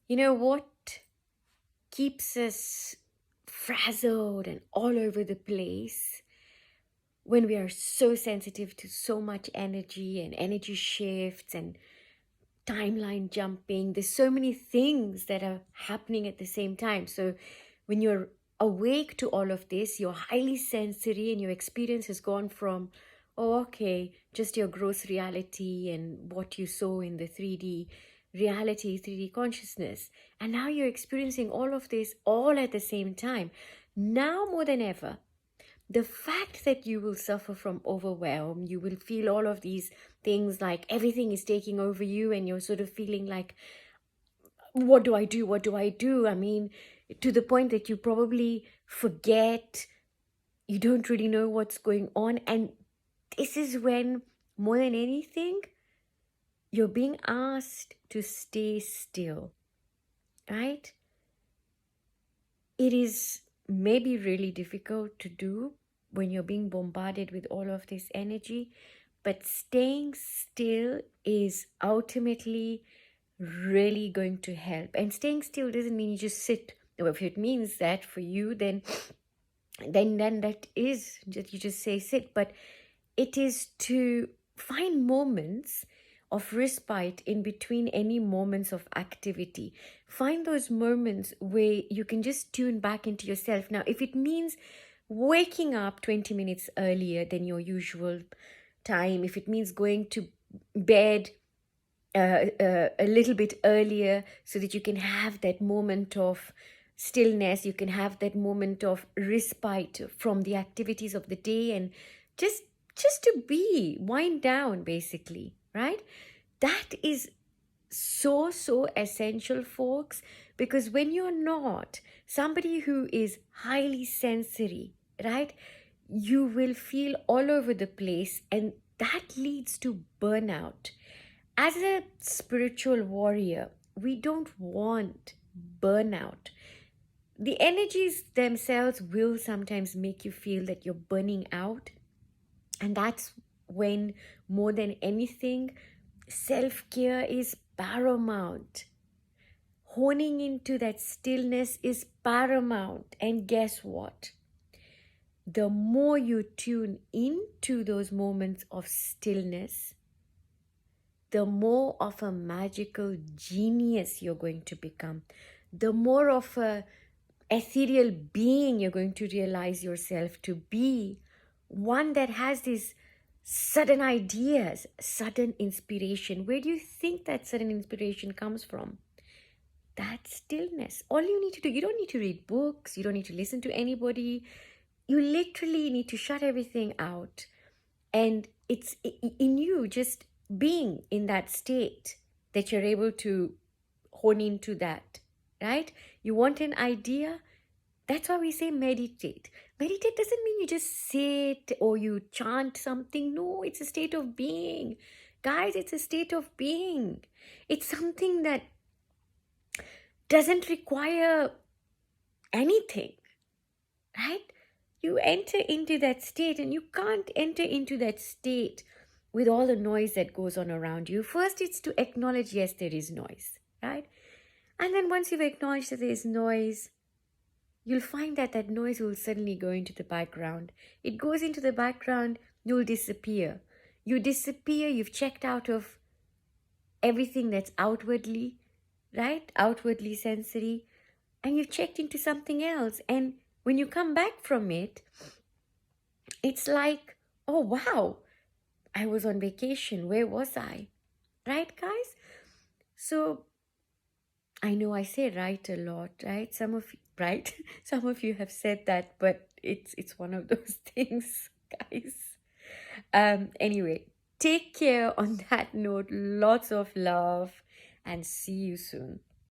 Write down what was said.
You know what keeps us frazzled and all over the place when we are so sensitive to so much energy and energy shifts and timeline jumping? There's so many things that are happening at the same time. So when you're awake to all of this, you're highly sensory and your experience has gone from, oh, okay, just your gross reality and what you saw in the 3D reality, 3D consciousness. And now you're experiencing all of this all at the same time. Now more than ever, the fact that you will suffer from overwhelm, you will feel all of these things like everything is taking over you, and you're sort of feeling like, what do I do? What do I do? I mean, to the point that you probably forget, you don't really know what's going on. And this is when, more than anything, you're being asked to stay still, right? It is maybe really difficult to do when you're being bombarded with all of this energy, but staying still is ultimately really going to help. And staying still doesn't mean you just sit. Or if it means that for you, then that is just, you just say sit. But it is to find moments of respite in between any moments of activity. Find those moments where you can just tune back into yourself. Now, if it means waking up 20 minutes earlier than your usual time, if it means going to bed a little bit earlier so that you can have that moment of stillness, you can have that moment of respite from the activities of the day, and just to be wind down, basically, right? That is so essential, folks, because when you're not somebody who is highly sensory, right, you will feel all over the place, and that leads to burnout. As a spiritual warrior, we don't want burnout. The energies themselves will sometimes make you feel that you're burning out. And that's when, more than anything, self care is paramount. Honing into that stillness is paramount. And guess what? The more you tune into those moments of stillness, the more of a magical genius you're going to become, the more of a ethereal being you're going to realize yourself to be, one that has these sudden ideas, sudden inspiration. Where do you think that sudden inspiration comes from? That stillness. All you need to do, you don't need to read books, you don't need to listen to anybody. You literally need to shut everything out, and it's in you just being in that state that you're able to hone into that, right? You want an idea? That's why we say meditate. Meditate doesn't mean you just sit or you chant something. No, it's a state of being. Guys, it's a state of being. It's something that doesn't require anything, right? You enter into that state, and you can't enter into that state with all the noise that goes on around you. First, it's to acknowledge, yes, there is noise, right? And then once you've acknowledged that there is noise, you'll find that that noise will suddenly go into the background. It goes into the background, you'll disappear. You disappear, you've checked out of everything that's outwardly, right? Outwardly sensory, and you've checked into something else. And when you come back from it, it's like, oh wow, I was on vacation. Where was I? Right, guys? So I know I say right a lot, right? Some of you, right? Some of you have said that, but it's one of those things, guys. Anyway, take care on that note. Lots of love, and see you soon.